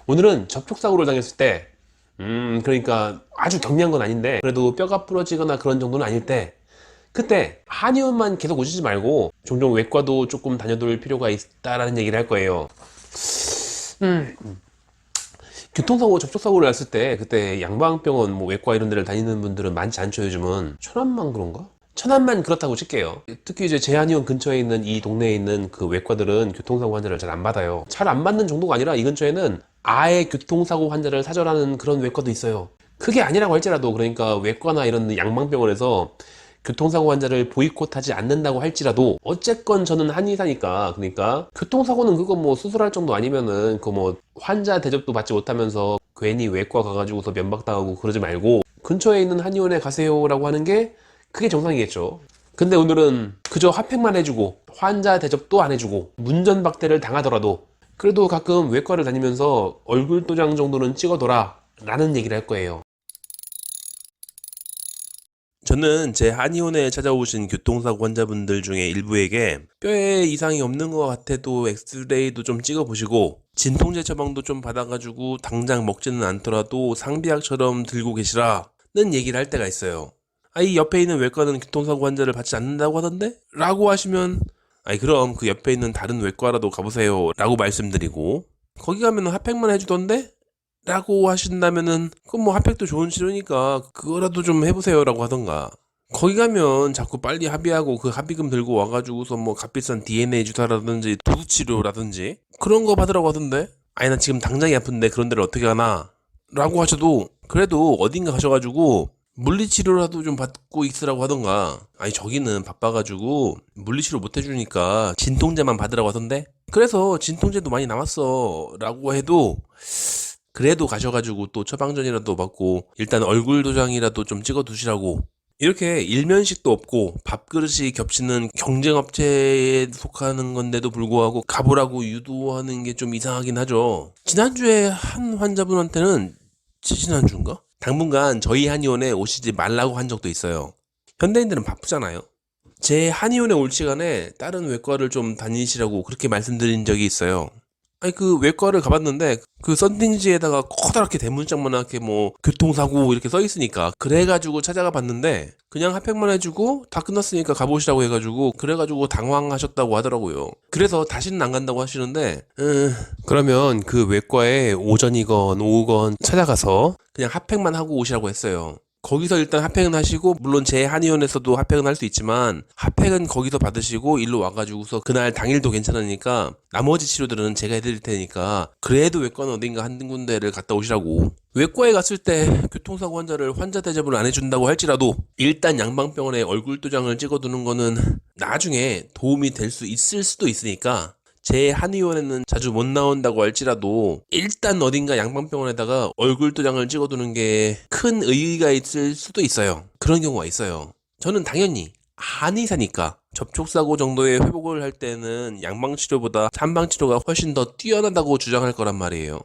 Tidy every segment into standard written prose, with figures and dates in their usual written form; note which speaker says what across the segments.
Speaker 1: 오늘은 접촉사고를 당했을 때, 그러니까 아주 경미한 건 아닌데, 그래도 뼈가 부러지거나 그런 정도는 아닐 때, 그때 한의원만 계속 오시지 말고 종종 외과도 조금 다녀볼 필요가 있다라는 얘기를 할 거예요. 교통사고, 접촉사고를 났을 때, 그때 양방병원, 뭐 외과 이런 데를 다니는 분들은 많지 않죠, 요즘은. 천안만 그런가? 천안만 그렇다고 칠게요. 특히 이제 제한의원 근처에 있는 이 동네에 있는 그 외과들은 교통사고 환자를 잘 안 받아요. 잘 안 받는 정도가 아니라 이 근처에는 아예 교통사고 환자를 사절하는 그런 외과도 있어요. 그게 아니라고 할지라도, 그러니까 외과나 이런 양방병원에서 교통사고 환자를 보이콧하지 않는다고 할지라도 어쨌건 저는 한의사니까, 그러니까 교통사고는 그거 뭐 수술할 정도 아니면은 그 뭐 환자 대접도 받지 못하면서 괜히 외과 가가지고서 면박당하고 그러지 말고 근처에 있는 한의원에 가세요라고 하는 게 그게 정상이겠죠. 근데 오늘은 그저 핫팩만 해주고 환자 대접도 안 해주고 문전박대를 당하더라도 그래도 가끔 외과를 다니면서 얼굴 도장 정도는 찍어둬라 라는 얘기를 할 거예요.
Speaker 2: 저는 제 한의원에 찾아오신 교통사고 환자분들 중에 일부에게 뼈에 이상이 없는 것 같아도 엑스레이도 좀 찍어보시고 진통제 처방도 좀 받아가지고 당장 먹지는 않더라도 상비약처럼 들고 계시라는 얘기를 할 때가 있어요. 이 옆에 있는 외과는 교통사고 환자를 받지 않는다고 하던데? 라고 하시면 그럼 그 옆에 있는 다른 외과라도 가보세요 라고 말씀드리고, 거기 가면 핫팩만 해주던데? 라고 하신다면은 그럼 뭐 핫팩도 좋은 치료니까 그거라도 좀 해보세요 라고 하던가, 거기 가면 자꾸 빨리 합의하고 그 합의금 들고 와가지고서 뭐 값비싼 DNA 주사라든지 도수치료라든지 그런 거 받으라고 하던데, 나 지금 당장이 아픈데 그런 데를 어떻게 가나 라고 하셔도 그래도 어딘가 가셔가지고 물리치료라도 좀 받고 있으라고 하던가, 저기는 바빠가지고 물리치료 못 해주니까 진통제만 받으라고 하던데, 그래서 진통제도 많이 남았어 라고 해도 그래도 가셔가지고 또 처방전이라도 받고 일단 얼굴 도장이라도 좀 찍어 두시라고, 이렇게 일면식도 없고 밥그릇이 겹치는 경쟁업체에 속하는 건데도 불구하고 가보라고 유도하는 게 좀 이상하긴 하죠. 지난주에 한 환자분한테는, 지지난주인가? 당분간 저희 한의원에 오시지 말라고 한 적도 있어요. 현대인들은 바쁘잖아요. 제 한의원에 올 시간에 다른 외과를 좀 다니시라고 그렇게 말씀드린 적이 있어요. 그 외과를 가봤는데 그 썬팅지에다가 커다랗게 대문짝만하게 뭐 교통사고 이렇게 써 있으니까 그래가지고 찾아가 봤는데 그냥 핫팩만 해주고 다 끝났으니까 가보시라고 해가지고 그래가지고 당황하셨다고 하더라고요. 그래서 다시는 안 간다고 하시는데,
Speaker 1: 그러면 그 외과에 오전이건 오후건 찾아가서
Speaker 2: 그냥 핫팩만 하고 오시라고 했어요. 거기서 일단 핫팩은 하시고, 물론 제 한의원에서도 핫팩은 할 수 있지만 핫팩은 거기서 받으시고 일로 와가지고서 그날 당일도 괜찮으니까 나머지 치료들은 제가 해드릴 테니까 그래도 외과는 어딘가 한 군데를 갔다 오시라고. 외과에 갔을 때 교통사고 환자를 환자 대접을 안 해준다고 할지라도 일단 양방병원에 얼굴 도장을 찍어두는 거는 나중에 도움이 될 수 있을 수도 있으니까, 제 한의원에는 자주 못 나온다고 할지라도 일단 어딘가 양방병원에다가 얼굴 도장을 찍어두는 게 큰 의의가 있을 수도 있어요. 그런 경우가 있어요. 저는 당연히 한의사니까 접촉사고 정도의 회복을 할 때는 양방치료보다 한방치료가 훨씬 더 뛰어나다고 주장할 거란 말이에요.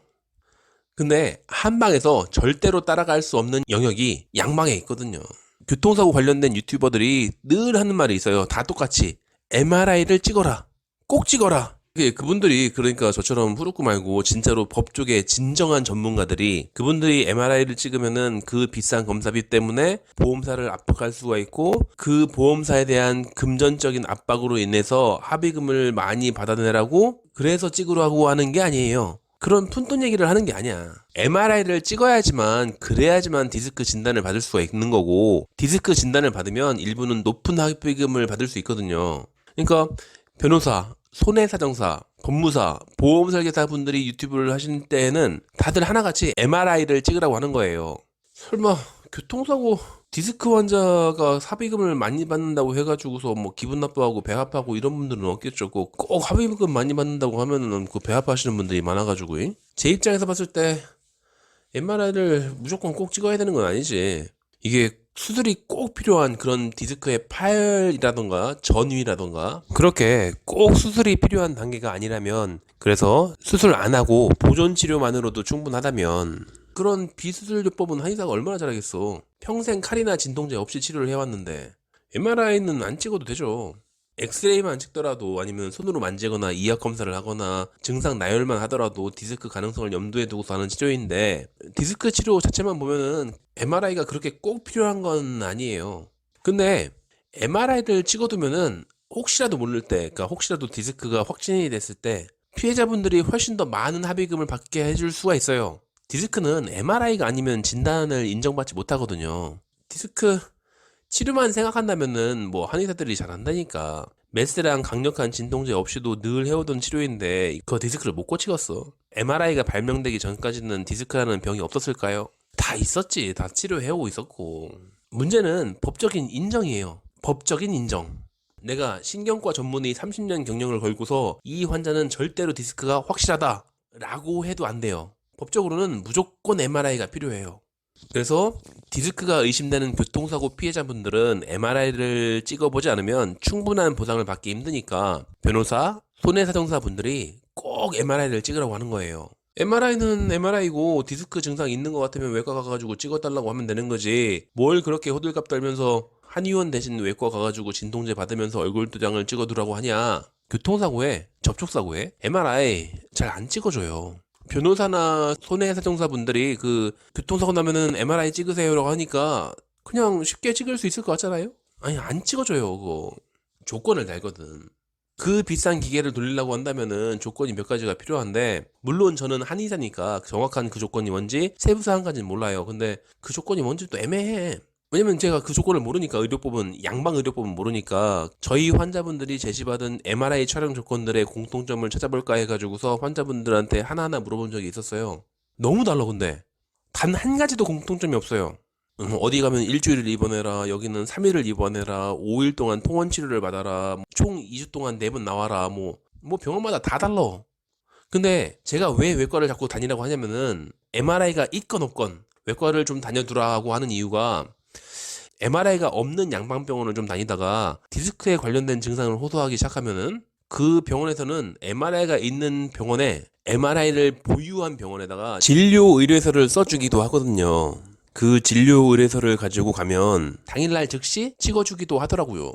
Speaker 2: 근데 한방에서 절대로 따라갈 수 없는 영역이 양방에 있거든요. 교통사고 관련된 유튜버들이 늘 하는 말이 있어요. 다 똑같이 MRI를 찍어라, 꼭 찍어라. 그분들이, 그러니까 저처럼 후루꾸 말고 진짜로 법 쪽에 진정한 전문가들이, 그분들이 MRI를 찍으면은 그 비싼 검사비 때문에 보험사를 압박할 수가 있고 그 보험사에 대한 금전적인 압박으로 인해서 합의금을 많이 받아내라고 그래서 찍으라고 하는 게 아니에요. 그런 푼돈 얘기를 하는 게 아니야. MRI를 찍어야지만, 그래야지만 디스크 진단을 받을 수가 있는 거고, 디스크 진단을 받으면 일부는 높은 합의금을 받을 수 있거든요. 그러니까 변호사, 손해사정사, 법무사, 보험설계사 분들이 유튜브를 하실 때에는 다들 하나같이 MRI를 찍으라고 하는 거예요. 설마 교통사고 디스크 환자가 합의금을 많이 받는다고 해가지고서 뭐 기분 나빠하고 배 아파하고 이런 분들은 없겠죠. 꼭 합의금 많이 받는다고 하면은 그 배 아파하시는 분들이 많아가지고, 제 입장에서 봤을 때 MRI를 무조건 꼭 찍어야 되는 건 아니지. 이게 수술이 꼭 필요한 그런 디스크의 파열이라던가 전위라던가 그렇게 꼭 수술이 필요한 단계가 아니라면, 그래서 수술 안 하고 보존 치료만으로도 충분하다면, 그런 비수술요법은 한의사가 얼마나 잘하겠어. 평생 칼이나 진통제 없이 치료를 해왔는데 MRI는 안 찍어도 되죠. 엑스레이만 찍더라도 아니면 손으로 만지거나 이학 검사를 하거나 증상 나열만 하더라도 디스크 가능성을 염두에 두고서 하는 치료인데 디스크 치료 자체만 보면은 MRI가 그렇게 꼭 필요한 건 아니에요. 근데 MRI를 찍어두면은 혹시라도 모를 때, 그러니까 혹시라도 디스크가 확진이 됐을 때 피해자분들이 훨씬 더 많은 합의금을 받게 해줄 수가 있어요. 디스크는 MRI가 아니면 진단을 인정받지 못하거든요. 디스크 치료만 생각한다면은 뭐 한의사들이 잘 안다니까. 메스랑 강력한 진통제 없이도 늘 해오던 치료인데 그 디스크를 못 고치겠어. MRI가 발명되기 전까지는 디스크라는 병이 없었을까요? 다 있었지. 다 치료해오고 있었고. 문제는 법적인 인정이에요. 법적인 인정. 내가 신경과 전문의 30년 경력을 걸고서 이 환자는 절대로 디스크가 확실하다 라고 해도 안 돼요. 법적으로는 무조건 MRI가 필요해요. 그래서 디스크가 의심되는 교통사고 피해자분들은 MRI를 찍어보지 않으면 충분한 보상을 받기 힘드니까 변호사, 손해사정사 분들이 꼭 MRI를 찍으라고 하는 거예요. MRI는 MRI고 디스크 증상 있는 것 같으면 외과 가가지고 찍어달라고 하면 되는 거지. 뭘 그렇게 호들갑 떨면서 한의원 대신 외과 가가지고 진통제 받으면서 얼굴 도장을 찍어두라고 하냐. 교통사고에, 접촉사고에 MRI 잘 안 찍어줘요. 변호사나 손해사정사 분들이 그 교통사고 나면은 MRI 찍으세요라고 하니까 그냥 쉽게 찍을 수 있을 것 같잖아요? 아니, 안 찍어줘요, 그거. 조건을 달거든. 그 비싼 기계를 돌리려고 한다면은 조건이 몇 가지가 필요한데, 물론 저는 한의사니까 정확한 그 조건이 뭔지 세부사항까지는 몰라요. 근데 그 조건이 뭔지 또 애매해. 왜냐면 제가 그 조건을 모르니까, 의료법은, 양방 의료법은 모르니까 저희 환자분들이 제시받은 MRI 촬영 조건들의 공통점을 찾아볼까 해가지고서 환자분들한테 하나하나 물어본 적이 있었어요. 너무 달라. 근데 단 한 가지도 공통점이 없어요. 어디 가면 일주일을 입원해라, 여기는 3일을 입원해라, 5일 동안 통원 치료를 받아라, 총 2주 동안 4번 나와라, 뭐 병원마다 다 달라. 근데 제가 왜 외과를 자꾸 다니라고 하냐면은 MRI가 있건 없건 외과를 좀 다녀두라고 하는 이유가, MRI가 없는 양방병원을 좀 다니다가 디스크에 관련된 증상을 호소하기 시작하면은 그 병원에서는 MRI가 있는 병원에, MRI를 보유한 병원에다가 진료 의뢰서를 써주기도 하거든요. 그 진료 의뢰서를 가지고 가면 당일날 즉시 찍어주기도 하더라고요.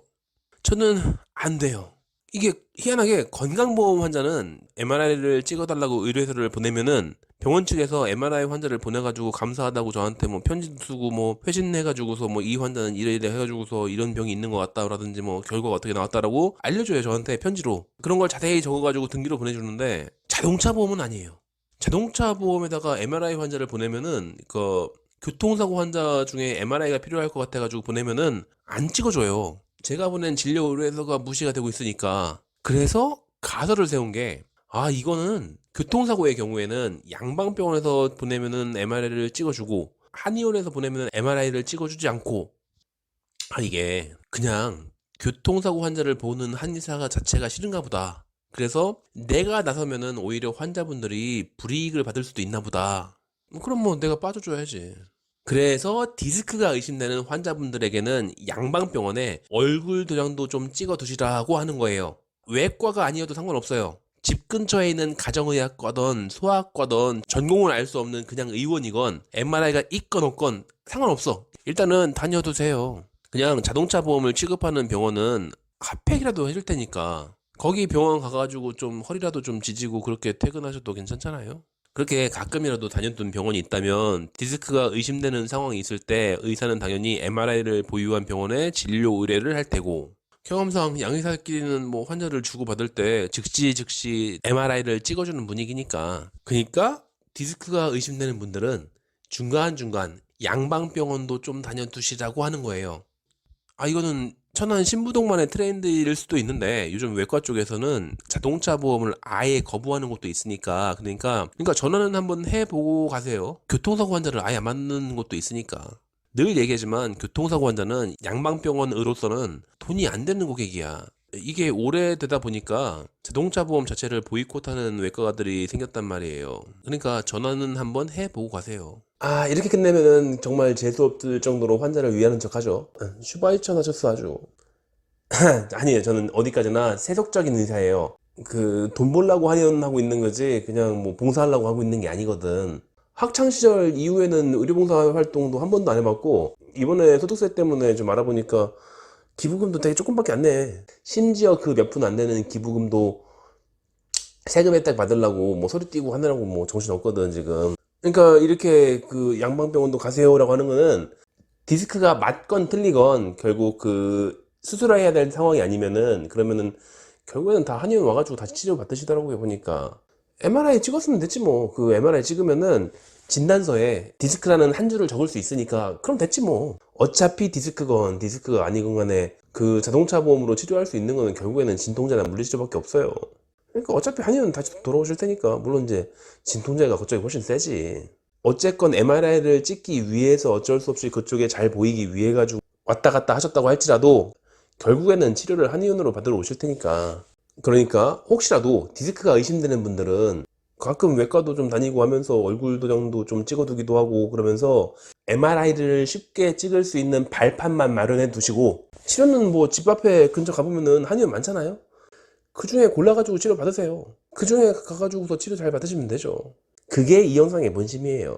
Speaker 2: 저는 안 돼요. 이게 희한하게 건강보험 환자는 MRI를 찍어달라고 의뢰서를 보내면은 병원 측에서 MRI 환자를 보내가지고 감사하다고 저한테 뭐 편지도 쓰고 뭐 회신해가지고서 뭐 이 환자는 이래 해가지고서 이런 병이 있는 것 같다라든지 뭐 결과가 어떻게 나왔다라고 알려줘요. 저한테 편지로. 그런 걸 자세히 적어가지고 등기로 보내주는데 자동차 보험은 아니에요. 자동차 보험에다가 MRI 환자를 보내면은 그 교통사고 환자 중에 MRI가 필요할 것 같아가지고 보내면은 안 찍어줘요. 제가 보낸 진료 의뢰서가 무시가 되고 있으니까. 그래서 가설을 세운 게, 이거는 교통사고의 경우에는 양방병원에서 보내면은 MRI를 찍어주고 한의원에서 보내면은 MRI를 찍어주지 않고, 이게 그냥 교통사고 환자를 보는 한의사가 자체가 싫은가 보다. 그래서 내가 나서면은 오히려 환자분들이 불이익을 받을 수도 있나 보다. 그럼 뭐 내가 빠져줘야지. 그래서 디스크가 의심되는 환자분들에게는 양방병원에 얼굴 도장도 좀 찍어 두시라고 하는 거예요. 외과가 아니어도 상관없어요. 집 근처에 있는 가정의학과든 소아과든 전공을 알 수 없는 그냥 의원이건 MRI가 있건 없건 상관없어. 일단은 다녀두세요. 그냥 자동차 보험을 취급하는 병원은 핫팩이라도 해줄 테니까 거기 병원 가가지고 좀 허리라도 좀 지지고 그렇게 퇴근하셔도 괜찮잖아요. 그렇게 가끔이라도 다녔던 병원이 있다면 디스크가 의심되는 상황이 있을 때 의사는 당연히 MRI를 보유한 병원에 진료 의뢰를 할 테고, 경험상 양의사끼리는 뭐 환자를 주고받을 때 즉시 MRI를 찍어주는 분위기니까. 그러니까 디스크가 의심되는 분들은 중간중간 양방병원도 좀 다녀두시라고 하는 거예요. 이거는 천안 신부동만의 트렌드일 수도 있는데 요즘 외과 쪽에서는 자동차 보험을 아예 거부하는 곳도 있으니까, 그러니까 전화는 한번 해보고 가세요. 교통사고 환자를 아예 안 맞는 곳도 있으니까. 늘 얘기하지만 교통사고 환자는 양방병원으로서는 돈이 안 되는 고객이야. 이게 오래되다 보니까 자동차 보험 자체를 보이콧하는 외과가들이 생겼단 말이에요. 그러니까 전화는 한번 해보고 가세요. 이렇게 끝내면은 정말 재수 없을 정도로 환자를 위하는 척 하죠. 슈바이천 하셨어 아주. 아니에요. 저는 어디까지나 세속적인 의사예요. 돈 벌려고 하고 있는 거지 그냥 뭐 봉사하려고 하고 있는 게 아니거든. 학창시절 이후에는 의료봉사 활동도 한 번도 안 해봤고, 이번에 소득세 때문에 좀 알아보니까
Speaker 1: 기부금도 되게 조금밖에 안 내. 심지어 그 몇 푼 안 되는 기부금도 세금 혜택 받으려고 뭐 소리 띄고 하느라고 뭐 정신 없거든 지금. 그러니까 이렇게 그 양방병원도 가세요라고 하는 거는 디스크가 맞건 틀리건 결국 그 수술해야 될 상황이 아니면은 그러면은 결국에는 다 한의원 와가지고 다시 치료 받으시더라고요 보니까. MRI 찍었으면 됐지 뭐. 그 MRI 찍으면은 진단서에 디스크라는 한 줄을 적을 수 있으니까 그럼 됐지 뭐. 어차피 디스크건 디스크가 아니건 간에 그 자동차 보험으로 치료할 수 있는 거는 결국에는 진통제나 물리치료밖에 없어요. 그러니까 어차피 한의원 다시 돌아오실 테니까 물론 이제 진통제가 그쪽이 훨씬 세지. 어쨌건 MRI를 찍기 위해서 어쩔 수 없이 그쪽에 잘 보이기 위해 가지고 왔다 갔다 하셨다고 할지라도 결국에는 치료를 한의원으로 받으러 오실 테니까. 그러니까 혹시라도 디스크가 의심되는 분들은 가끔 외과도 좀 다니고 하면서 얼굴 도장도 좀 찍어두기도 하고 그러면서 MRI를 쉽게 찍을 수 있는 발판만 마련해 두시고, 치료는 뭐 집 앞에 근처 가보면은 한의원 많잖아요. 그 중에 골라가지고 치료 받으세요. 그 중에 가가지고서 치료 잘 받으시면 되죠. 그게 이 영상의 본심이에요.